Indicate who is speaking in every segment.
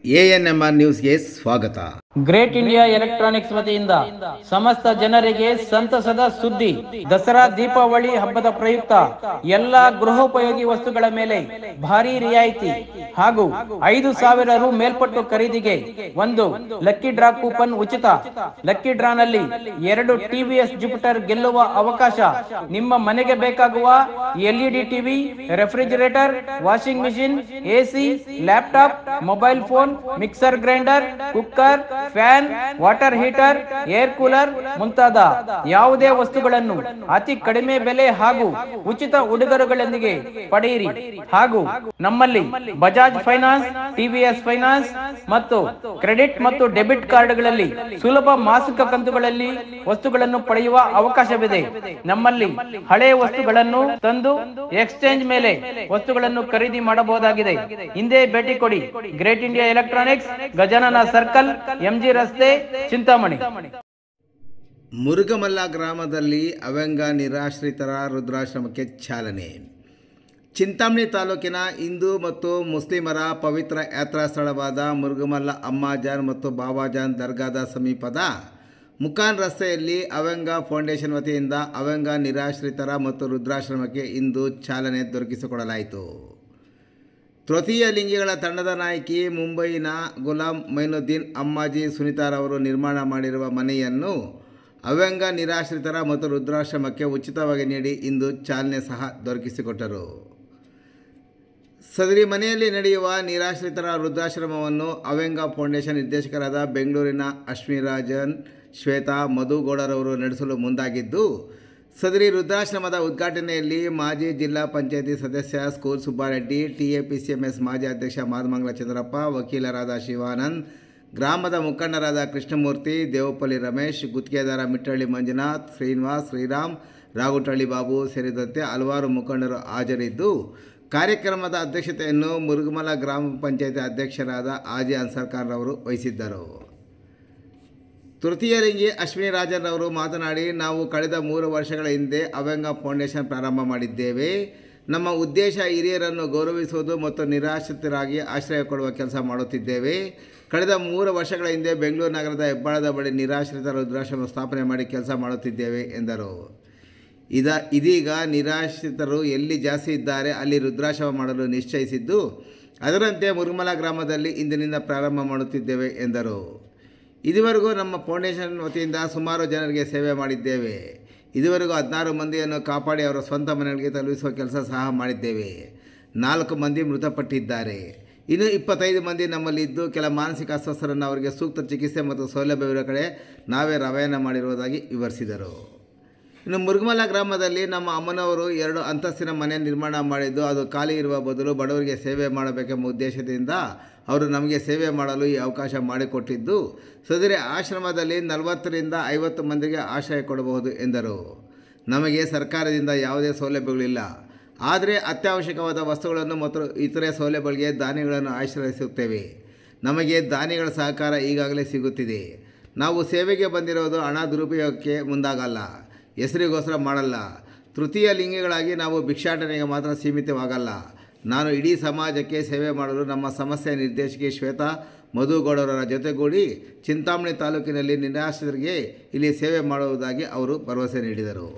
Speaker 1: ANMR ನ್ಯೂಸ್ಗೆ ಸ್ವಾಗತ.
Speaker 2: Great India electronics ವತಿಯಿಂದ ಸಮಸ್ತ ಜನರಿಗೆ ಸಂತಸದ ಸುದ್ದಿ. ದಸರಾ ದೀಪಾವಳಿ ಹಬ್ಬದ ಪ್ರಯುಕ್ತ ಎಲ್ಲಾ ಗೃಹೋಪಯೋಗಿ ವಸ್ತುಗಳ ಮೇಲೆ ಭಾರಿ ರಿಯಾಯಿತಿ ಹಾಗೂ 5,000 ರು ಮೇಲ್ಪಟ್ಟು ಖರೀದಿಗೆ ಒಂದು ಲಕ್ಕಿ ಡ್ರಾ ಕೂಪನ್ ಉಚಿತ. ಲಕ್ಕಿ ಡ್ರಾನಲ್ಲಿ 2 ಟಿವಿಎಸ್ ಜುಪಿಟರ್ ಗೆಲ್ಲುವ ಅವಕಾಶ. ನಿಮ್ಮ ಮನೆಗೆ ಬೇಕಾಗುವ LED TV, refrigerator, washing machine, AC, laptop, mobile phone, mixer grinder, cooker, fan, water heater, air cooler ಮುಂತಾದ ಯಾವುದೇ ವಸ್ತುಗಳನ್ನು ಅತಿ ಕಡಿಮೆ ಬೆಲೆ ಹಾಗೂ ಉಚಿತ ಉಡುಗೊರೆಗಳೊಂದಿಗೆ ಪಡೆಯಿರಿ. ಹಾಗೂ ನಮ್ಮಲ್ಲಿ ಬಜಾಜ್ ಫೈನಾನ್ಸ್, ಟಿವಿಎಸ್ ಫೈನಾನ್ಸ್ ಮತ್ತು ಕ್ರೆಡಿಟ್ ಮತ್ತು ಡೆಬಿಟ್ ಕಾರ್ಡ್ಗಳಲ್ಲಿ ಸುಲಭ ಮಾಸಿಕ ಕಂತುಗಳಲ್ಲಿ ವಸ್ತುಗಳನ್ನು ಪಡೆಯುವ ಅವಕಾಶವಿದೆ. ನಮ್ಮಲ್ಲಿ ಹಳೆಯ ವಸ್ತುಗಳನ್ನು ತಂದು ಎಕ್ಸ್ಚೇಂಜ್ ಮೇಲೆ ವಸ್ತುಗಳನ್ನು ಖರೀದಿ ಮಾಡಬಹುದಾಗಿದೆ. ಹಿಂದೆ ಭೇಟಿ ಕೊಡಿ. Great India electronics, Gajanana circle, MG ರಸ್ತೆ, ಚಿಂತಾಮಣಿ.
Speaker 1: ಮುರುಗಮಲ್ಲ ಗ್ರಾಮದಲ್ಲಿ ಅವ್ಯಂಗ ನಿರಾಶ್ರಿತರ ವೃದ್ಧಾಶ್ರಮಕ್ಕೆ ಚಾಲನೆ. ಚಿಂತಾಮಣಿ ತಾಲೂಕಿನ ಹಿಂದೂ ಮತ್ತು ಮುಸ್ಲಿಮರ ಪವಿತ್ರ ಯಾತ್ರಾ ಸ್ಥಳವಾದ ಮುರುಗಮಲ್ಲ ಅಮ್ಮಾಜಾನ್ ಮತ್ತು ಬಾಬಾಜಾನ್ ದರ್ಗಾದ ಸಮೀಪದ ಮುಕಾನ್ ರಸ್ತೆಯಲ್ಲಿ ಅವ್ಯಂಗ ಫೌಂಡೇಶನ್ ವತಿಯಿಂದ ಅವ್ಯಂಗ ನಿರಾಶ್ರಿತರ ಮತ್ತು ವೃದ್ಧಾಶ್ರಮಕ್ಕೆ ಇಂದು ಚಾಲನೆ ದೊರಕಿಸಿಕೊಡಲಾಯಿತು. ತೃತೀಯ ಲಿಂಗಿಗಳ ತಂಡದ ನಾಯಕಿ ಮುಂಬೈನ ಗುಲಾಂ ಮೈನುದ್ದೀನ್ ಅಮ್ಮಾಜಿ ಸುನೀತಾರವರು ನಿರ್ಮಾಣ ಮಾಡಿರುವ ಮನೆಯನ್ನು ಅವ್ಯಂಗ ನಿರಾಶ್ರಿತರ ಮತ್ತು ವೃದ್ಧಾಶ್ರಮಕ್ಕೆ ಉಚಿತವಾಗಿ ನೀಡಿ ಇಂದು ಚಾಲನೆ ಸಹ ದೊರಕಿಸಿಕೊಟ್ಟರು. ಸದರಿ ಮನೆಯಲ್ಲಿ ನಡೆಯುವ ನಿರಾಶ್ರಿತರ ವೃದ್ಧಾಶ್ರಮವನ್ನು ಅವ್ಯಂಗ ಫೌಂಡೇಶನ್ ನಿರ್ದೇಶಕರಾದ ಬೆಂಗಳೂರಿನ ಅಶ್ವಿರಾಜನ್, ಶ್ವೇತಾ, ಮಧುಗೌಡರವರು ನಡೆಸಲು ಮುಂದಾಗಿದ್ದು, ಸದರಿ ವೃದ್ಧಾಶ್ರಮದ ಉದ್ಘಾಟನೆಯಲ್ಲಿ ಮಾಜಿ ಜಿಲ್ಲಾ ಪಂಚಾಯತಿ ಸದಸ್ಯ ಸ್ಕೂಲ್ ಸುಬ್ಬಾರೆಡ್ಡಿ, ಟಿಎಪಿಸಿಎಂಎಸ್ ಮಾಜಿ ಅಧ್ಯಕ್ಷ ಮಾದಮಂಗಲ ಚಂದ್ರಪ್ಪ, ವಕೀಲರಾದ ಶಿವಾನಂದ್, ಗ್ರಾಮದ ಮುಖಂಡರಾದ ಕೃಷ್ಣಮೂರ್ತಿ, ದೇವಪಲ್ಲಿ ರಮೇಶ್, ಗುತ್ತಿಗೆದಾರ ಮಿಟ್ಟಳ್ಳಿ ಮಂಜುನಾಥ್, ಶ್ರೀನಿವಾಸ್, ಶ್ರೀರಾಮ್, ರಾಗುಟಳ್ಳಿ ಬಾಬು ಸೇರಿದಂತೆ ಹಲವಾರು ಮುಖಂಡರು ಹಾಜರಿದ್ದು, ಕಾರ್ಯಕ್ರಮದ ಅಧ್ಯಕ್ಷತೆಯನ್ನು ಮುರುಗಮಲ ಗ್ರಾಮ ಪಂಚಾಯತಿ ಅಧ್ಯಕ್ಷರಾದ ಆಜಿ ಅನ್ಸರ್ ಖಾನ್ ರವರು ವಹಿಸಿದ್ದರು. ತೃತೀಯ ಲಿಂಗಿ ಅಶ್ವಿನಿ ರಾಜನ್ ರವರು ಮಾತನಾಡಿ, ನಾವು ಕಳೆದ 3 ವರ್ಷಗಳ ಹಿಂದೆ ಅವ್ಯಂಗ ಫೌಂಡೇಶನ್ ಪ್ರಾರಂಭ ಮಾಡಿದ್ದೇವೆ. ನಮ್ಮ ಉದ್ದೇಶ ಹಿರಿಯರನ್ನು ಗೌರವಿಸುವುದು ಮತ್ತು ನಿರಾಶ್ರಿತರಾಗಿ ಆಶ್ರಯ ಕೊಡುವ ಕೆಲಸ ಮಾಡುತ್ತಿದ್ದೇವೆ. ಕಳೆದ 3 ವರ್ಷಗಳ ಹಿಂದೆ ಬೆಂಗಳೂರು ನಗರದ ಹೆಬ್ಬಾಳದ ಬಳಿ ನಿರಾಶ್ರಿತರ ವೃದ್ಧಾಶ್ರಮ ಸ್ಥಾಪನೆ ಮಾಡಿ ಕೆಲಸ ಮಾಡುತ್ತಿದ್ದೇವೆ ಎಂದರು. ಇದೀಗ ನಿರಾಶ್ರಿತರು ಎಲ್ಲಿ ಜಾಸ್ತಿ ಇದ್ದಾರೆ ಅಲ್ಲಿ ವೃದ್ಧಾಶ್ರಮ ಮಾಡಲು ನಿಶ್ಚಯಿಸಿದ್ದು, ಅದರಂತೆ ಮುರುಗಮಲ ಗ್ರಾಮದಲ್ಲಿ ಇಂದಿನಿಂದ ಪ್ರಾರಂಭ ಮಾಡುತ್ತಿದ್ದೇವೆ ಎಂದರು. ಇದುವರೆಗೂ ನಮ್ಮ ಫೌಂಡೇಶನ್ ವತಿಯಿಂದ ಸುಮಾರು ಜನರಿಗೆ ಸೇವೆ ಮಾಡಿದ್ದೇವೆ. ಇದುವರೆಗೂ 16 ಮಂದಿಯನ್ನು ಕಾಪಾಡಿ ಅವರ ಸ್ವಂತ ಮನೆಗಳಿಗೆ ತಲುಪಿಸುವ ಕೆಲಸ ಸಹ ಮಾಡಿದ್ದೇವೆ. 4 ಮಂದಿ ಮೃತಪಟ್ಟಿದ್ದಾರೆ. ಇನ್ನು 25 ಮಂದಿ ನಮ್ಮಲ್ಲಿದ್ದು, ಕೆಲ ಮಾನಸಿಕ ಅಸ್ವಸ್ಥರನ್ನು ಅವರಿಗೆ ಸೂಕ್ತ ಚಿಕಿತ್ಸೆ ಮತ್ತು ಸೌಲಭ್ಯವಿರುವ ಕಡೆ ನಾವೇ ರವಾನೆ ಮಾಡಿರುವುದಾಗಿ ವಿವರಿಸಿದರು. ಇನ್ನು ಮುರುಗಮಲ ಗ್ರಾಮದಲ್ಲಿ ನಮ್ಮ ಅಮ್ಮನವರು 2 ಅಂತಸ್ತಿನ ಮನೆ ನಿರ್ಮಾಣ ಮಾಡಿದ್ದು, ಅದು ಖಾಲಿ ಇರುವ ಬದಲು ಬಡವರಿಗೆ ಸೇವೆ ಮಾಡಬೇಕೆಂಬ ಉದ್ದೇಶದಿಂದ ಅವರು ನಮಗೆ ಸೇವೆ ಮಾಡಲು ಈ ಅವಕಾಶ ಮಾಡಿಕೊಟ್ಟಿದ್ದು, ಸದರಿ ಆಶ್ರಮದಲ್ಲಿ 40 ರಿಂದ 50 ಮಂದಿಗೆ ಆಶ್ರಯ ಕೊಡಬಹುದು ಎಂದರು. ನಮಗೆ ಸರ್ಕಾರದಿಂದ ಯಾವುದೇ ಸೌಲಭ್ಯಗಳಿಲ್ಲ, ಆದರೆ ಅತ್ಯವಶ್ಯಕವಾದ ವಸ್ತುಗಳನ್ನು ಮತ್ತು ಇತರೆ ಸೌಲಭ್ಯಗಳಿಗೆ ದಾನಿಗಳನ್ನು ಆಶ್ರಯಿಸುತ್ತೇವೆ. ನಮಗೆ ದಾನಿಗಳ ಸಹಕಾರ ಈಗಾಗಲೇ ಸಿಗುತ್ತಿದೆ. ನಾವು ಸೇವೆಗೆ ಬಂದಿರೋದು ಹಣ ದುರುಪಯೋಗಕ್ಕೆ ಮುಂದಾಗಲ್ಲ, ಹೆಸರಿಗೋಸ್ಕರ ಮಾಡಲ್ಲ. ತೃತೀಯ ಲಿಂಗಿಗಳಾಗಿ ನಾವು ಭಿಕ್ಷಾಟನೆಗೆ ಮಾತ್ರ ಸೀಮಿತವಾಗಲ್ಲ. ನಾನು ಇಡೀ ಸಮಾಜಕ್ಕೆ ಸೇವೆ ಮಾಡಲು ನಮ್ಮ ಸಂಸ್ಥೆಯ ನಿರ್ದೇಶಕಿ ಶ್ವೇತಾ, ಮಧುಗೌಡರವರ ಜೊತೆಗೂಡಿ ಚಿಂತಾಮಣಿ ತಾಲೂಕಿನಲ್ಲಿ ನಿರಾಶ್ರಿತರಿಗೆ ಇಲ್ಲಿ ಸೇವೆ ಮಾಡುವುದಾಗಿ ಅವರು ಭರವಸೆ ನೀಡಿದರು.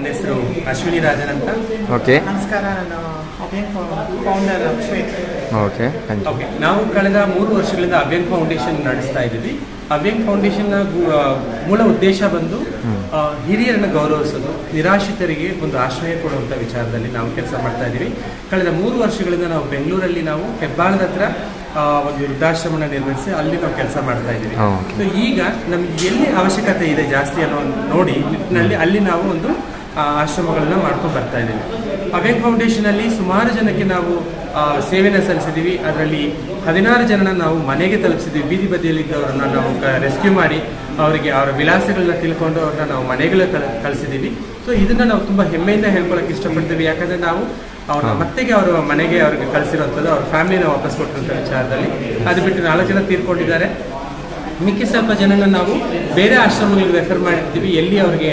Speaker 3: ನನ್ನ ಹೆಸರು ಅಶ್ವಿನಿ ರಾಜನ್ ಅಂತ.
Speaker 1: ಓಕೆ
Speaker 4: ನಮಸ್ಕಾರ, ನಾನು ಫೌಂಡರ್ ಶ್ವೇತಾ.
Speaker 1: ಓಕೆ
Speaker 3: ಓಕೆ, ನಾವು ಕಳೆದ 3 ವರ್ಷಗಳಿಂದ ಅಭ್ಯಂಗ್ ಫೌಂಡೇಶನ್ ನಡೆಸ್ತಾ ಇದ್ದೀವಿ. ಅಭ್ಯಂಗ್ ಫೌಂಡೇಶನ್ನ ಮೂಲ ಉದ್ದೇಶ ಬಂದು ಹಿರಿಯರನ್ನು ಗೌರವಿಸೋದು, ನಿರಾಶ್ರಿತರಿಗೆ ಒಂದು ಆಶ್ರಯ ಕೊಡುವಂಥ ವಿಚಾರದಲ್ಲಿ ನಾವು ಕೆಲಸ ಮಾಡ್ತಾ ಇದ್ದೀವಿ. ಕಳೆದ 3 ವರ್ಷಗಳಿಂದ ನಾವು ಬೆಂಗಳೂರಲ್ಲಿ ನಾವು ಹೆಬ್ಬಾಳದ ಹತ್ರ ಒಂದು ವೃದ್ಧಾಶ್ರಮನ ನಿರ್ಮಿಸಿ ಅಲ್ಲಿ ನಾವು ಕೆಲಸ ಮಾಡ್ತಾ ಇದ್ದೀವಿ. ಸೊ ಈಗ ನಮ್ಗೆ ಎಲ್ಲಿ ಅವಶ್ಯಕತೆ ಇದೆ ಜಾಸ್ತಿ ಅನ್ನೋ ನೋಡಿ ನಿಟ್ಟಿನಲ್ಲಿ ಅಲ್ಲಿ ನಾವು ಒಂದು ಆಶ್ರಮಗಳನ್ನ ಮಾಡ್ಕೊಂಡು ಬರ್ತಾ ಇದ್ದೀವಿ. ಅಭ್ಯಂಗ್ ಫೌಂಡೇಶನ್ ಅಲ್ಲಿ ಸುಮಾರು ಜನಕ್ಕೆ ನಾವು ಸೇವೆನ ಸಲ್ಲಿಸಿದ್ದೀವಿ. ಅದರಲ್ಲಿ 16 ಜನನ ನಾವು ಮನೆಗೆ ತಲುಪಿಸಿದ್ದೀವಿ. ಬೀದಿ ಬದಿಯಲ್ಲಿದ್ದವರನ್ನ ನಾವು ರೆಸ್ಕ್ಯೂ ಮಾಡಿ ಅವರಿಗೆ ಅವರ ವಿಳಾಸಗಳನ್ನ ತಿಳ್ಕೊಂಡು ಅವ್ರನ್ನ ನಾವು ಮನೆಗಳ ಕಳಿಸಿದ್ದೀವಿ. ಸೊ ಇದನ್ನ ನಾವು ತುಂಬಾ ಹೆಮ್ಮೆಯಿಂದ ಹೇಳ್ಕೊಳಕ್ಕೆ ಇಷ್ಟಪಡ್ತೀವಿ. ಯಾಕಂದ್ರೆ ನಾವು ಅವ್ರ ಮತ್ತೆಗೆ ಅವರ ಮನೆಗೆ ಅವ್ರಿಗೆ ಕಳಿಸಿರುವಂಥದ್ದು, ಅವ್ರ ಫ್ಯಾಮಿಲಿನ ವಾಪಸ್ ಕೊಟ್ಟಿರುವಂಥ ವಿಚಾರದಲ್ಲಿ. ಅದು ಬಿಟ್ಟು 4 ಜನ ತೀರ್ಕೊಂಡಿದ್ದಾರೆ. ಮಿಕ್ಕಿ ಸ್ವಲ್ಪ ಜನನ ನಾವು ಬೇರೆ ಆಶ್ರಮಗಳಿಗೆ ರೆಫರ್ ಮಾಡಿರ್ತೀವಿ. ಎಲ್ಲಿ ಅವ್ರಿಗೆ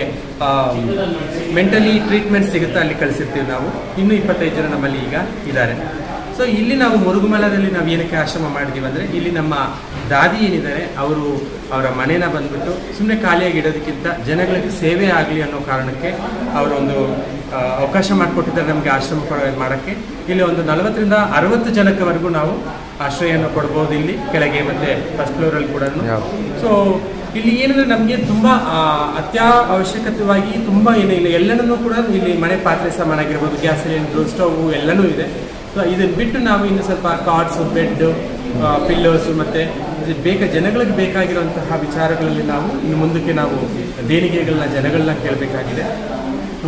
Speaker 3: ಮೆಂಟಲಿ ಟ್ರೀಟ್ಮೆಂಟ್ ಸಿಗುತ್ತಾ ಅಲ್ಲಿ ಕಳಿಸಿರ್ತೀವಿ ನಾವು. ಇನ್ನೂ 25 ಜನ ನಮ್ಮಲ್ಲಿ ಈಗ ಇದ್ದಾರೆ. ಸೊ ಇಲ್ಲಿ ನಾವು ಮುರುಗುಮಲದಲ್ಲಿ ನಾವು ಏನಕ್ಕೆ ಆಶ್ರಮ ಮಾಡಿದ್ದೀವಿ ಅಂದರೆ, ಇಲ್ಲಿ ನಮ್ಮ ದಾದಿ ಏನಿದ್ದಾರೆ ಅವರು ಅವರ ಮನೇನ ಬಂದ್ಬಿಟ್ಟು ಸುಮ್ಮನೆ ಖಾಲಿಯಾಗಿ ಇಡೋದಕ್ಕಿಂತ ಜನಗಳಿಗೆ ಸೇವೆ ಆಗಲಿ ಅನ್ನೋ ಕಾರಣಕ್ಕೆ ಅವರೊಂದು ಅವಕಾಶ ಮಾಡಿಕೊಟ್ಟಿದ್ದಾರೆ ನಮಗೆ ಆಶ್ರಮ ಮಾಡೋಕ್ಕೆ. ಇಲ್ಲಿ ಒಂದು 40ರಿಂದ 60 ಜನಕ್ಕವರೆಗೂ ನಾವು ಆಶ್ರಯವನ್ನು ಕೊಡ್ಬೋದು ಇಲ್ಲಿ ಕೆಳಗೆ ಮತ್ತೆ ಫಸ್ಟ್ ಫ್ಲೋರಲ್ಲಿ ಕೂಡ. ಸೊ ಇಲ್ಲಿ ಏನಂದ್ರೆ ನಮಗೆ ತುಂಬಾ ಅತ್ಯವಶ್ಯಕತೆವಾಗಿ ತುಂಬಾ ಏನಿಲ್ಲ, ಎಲ್ಲನೂ ಕೂಡ ಇಲ್ಲಿ ಮನೆ ಪಾತ್ರೆ ಸಾಮಾನು ಆಗಿರ್ಬೋದು, ಗ್ಯಾಸ್ ಸಿಲಿಂಡರ್, ಸ್ಟವ್ ಎಲ್ಲನೂ ಇದೆ. ಸೊ ಇದನ್ನ ಬಿಟ್ಟು ನಾವು ಇನ್ನು ಸ್ವಲ್ಪ ಕಾರ್ಡ್ಸ್, ಬೆಡ್, ಪಿಲ್ಲೋಸು ಮತ್ತೆ ಜನಗಳಿಗೆ ಬೇಕಾಗಿರುವಂತಹ ವಿಚಾರಗಳಲ್ಲಿ ನಾವು ಇನ್ನು ಮುಂದಕ್ಕೆ ನಾವು ದೇಣಿಗೆಗಳನ್ನ ಜನಗಳನ್ನ ಕೇಳಬೇಕಾಗಿದೆ.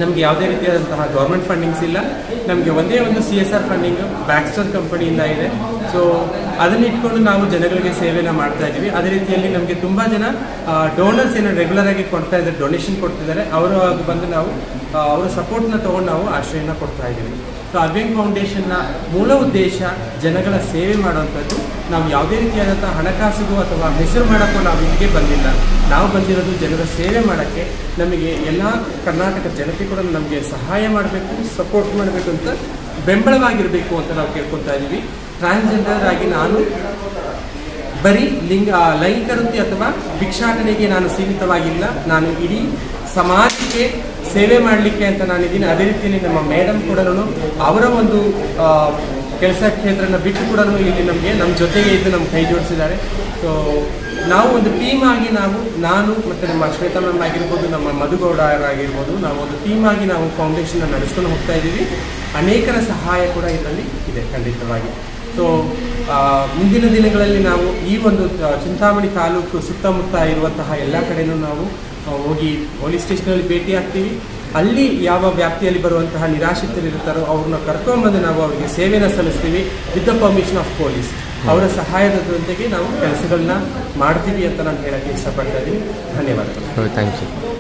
Speaker 3: ನಮಗೆ ಯಾವುದೇ ರೀತಿಯಾದಂತಹ ಗೌರ್ಮೆಂಟ್ ಫಂಡಿಂಗ್ಸ್ ಇಲ್ಲ. ನಮಗೆ ಒಂದೇ ಒಂದು CSR ಫಂಡಿಂಗ್ ಬ್ಯಾಕ್ಸ್ಟರ್ ಕಂಪನಿಯಿಂದ ಇದೆ. ಸೊ ಅದನ್ನ ಇಟ್ಕೊಂಡು ನಾವು ಜನಗಳಿಗೆ ಸೇವೆನ ಮಾಡ್ತಾ ಇದ್ದೀವಿ. ಅದೇ ರೀತಿಯಲ್ಲಿ ನಮಗೆ ತುಂಬಾ ಜನ ಡೋನರ್ಸ್ ಏನು ರೆಗ್ಯುಲರ್ ಆಗಿ ಕೊಡ್ತಾ ಇದ್ದಾರೆ, ಡೊನೇಷನ್ ಕೊಡ್ತಿದ್ದಾರೆ. ಅವರು ಬಂದು ನಾವು ಅವರ ಸಪೋರ್ಟ್ನ ತಗೊಂಡು ನಾವು ಆಶ್ರಯನ ಕೊಡ್ತಾ ಇದ್ದೀವಿ. ಸೊ ಅಭ್ಯಂಗ್ ಫೌಂಡೇಶನ್ನ ಮೂಲ ಉದ್ದೇಶ ಜನಗಳ ಸೇವೆ ಮಾಡುವಂಥದ್ದು. ನಾವು ಯಾವುದೇ ರೀತಿಯಾದಂಥ ಹಣಕಾಸಿಗೂ ಅಥವಾ ಹೆಸರು ಮಾಡೋಕ್ಕೂ ನಾವು ಇಲ್ಲಿಗೆ ಬಂದಿಲ್ಲ. ನಾವು ಬಂದಿರೋದು ಜನರ ಸೇವೆ ಮಾಡೋಕ್ಕೆ. ನಮಗೆ ಎಲ್ಲ ಕರ್ನಾಟಕ ಜನತೆ ಕೂಡ ನಮಗೆ ಸಹಾಯ ಮಾಡಬೇಕು, ಸಪೋರ್ಟ್ ಮಾಡಬೇಕು ಅಂತ, ಬೆಂಬಲವಾಗಿರಬೇಕು ಅಂತ ನಾವು ಕೇಳ್ಕೊತಾ ಇದ್ದೀವಿ. ಟ್ರಾನ್ಸ್ಜೆಂಡರ್ ಆಗಿ ನಾನು ಬರೀ ಲೈಂಗಿಕ ವೃತ್ತಿ ಅಥವಾ ಭಿಕ್ಷಾಟನೆಗೆ ನಾನು ಸೀಮಿತವಾಗಿಲ್ಲ. ನಾನು ಇಡೀ ಸಮಾಜಕ್ಕೆ ಸೇವೆ ಮಾಡಲಿಕ್ಕೆ ಅಂತ ನಾನಿದ್ದೀನಿ. ಅದೇ ರೀತಿಯಲ್ಲಿ ನಮ್ಮ ಮೇಡಮ್ ಕೂಡ ಅವರ ಒಂದು ಕೆಲಸ ಕ್ಷೇತ್ರನ ಬಿಟ್ಟು ಕೂಡ ಇಲ್ಲಿ ನಮ್ಮ ಜೊತೆಗೆ ಇದ್ದು ನಮ್ಮ ಕೈ ಜೋಡಿಸಿದ್ದಾರೆ. ಸೊ ನಾವು ಒಂದು ಟೀಮ್ ಆಗಿ ನಾನು ಮತ್ತು ನಮ್ಮ ಶ್ವೇತಾ ಮ್ಯಾಮ್ ಆಗಿರ್ಬೋದು, ನಮ್ಮ ಮಧುಗೌಡ ಆಗಿರ್ಬೋದು, ನಾವು ಒಂದು ಟೀಮ್ ಆಗಿ ನಾವು ಫೌಂಡೇಶನ್ನ ನಡೆಸ್ಕೊಂಡು ಹೋಗ್ತಾ ಇದ್ದೀವಿ. ಅನೇಕರ ಸಹಾಯ ಕೂಡ ಇದರಲ್ಲಿ ಇದೆ ಖಂಡಿತವಾಗಿ. ಸೊ ಮುಂದಿನ ದಿನಗಳಲ್ಲಿ ನಾವು ಈ ಒಂದು ಚಿಂತಾಮಣಿ ತಾಲೂಕು ಸುತ್ತಮುತ್ತ ಇರುವಂತಹ ಎಲ್ಲ ಕಡೆಯೂ ನಾವು ಹೋಗಿ ಪೊಲೀಸ್ ಸ್ಟೇಷನಲ್ಲಿ ಭೇಟಿ ಆಗ್ತೀವಿ. ಅಲ್ಲಿ ಯಾವ ವ್ಯಾಪ್ತಿಯಲ್ಲಿ ಬರುವಂತಹ ನಿರಾಶ್ರಿತರಿರ್ತಾರೋ ಅವ್ರನ್ನ ಕರ್ಕೊಂಡ್ಬಂದು ನಾವು ಅವರಿಗೆ ಸೇವೆನ ಸಲ್ಲಿಸ್ತೀವಿ with the permission of police. ಅವರ ಸಹಾಯದ ಜೊತೆಗೆ ನಾವು ಕೆಲಸಗಳನ್ನ ಮಾಡ್ತೀವಿ ಅಂತ ನಾನು ಹೇಳಕ್ಕೆ ಇಷ್ಟಪಡ್ತಾ ಇದ್ದೀನಿ. ಧನ್ಯವಾದಗಳು.
Speaker 1: Thank you.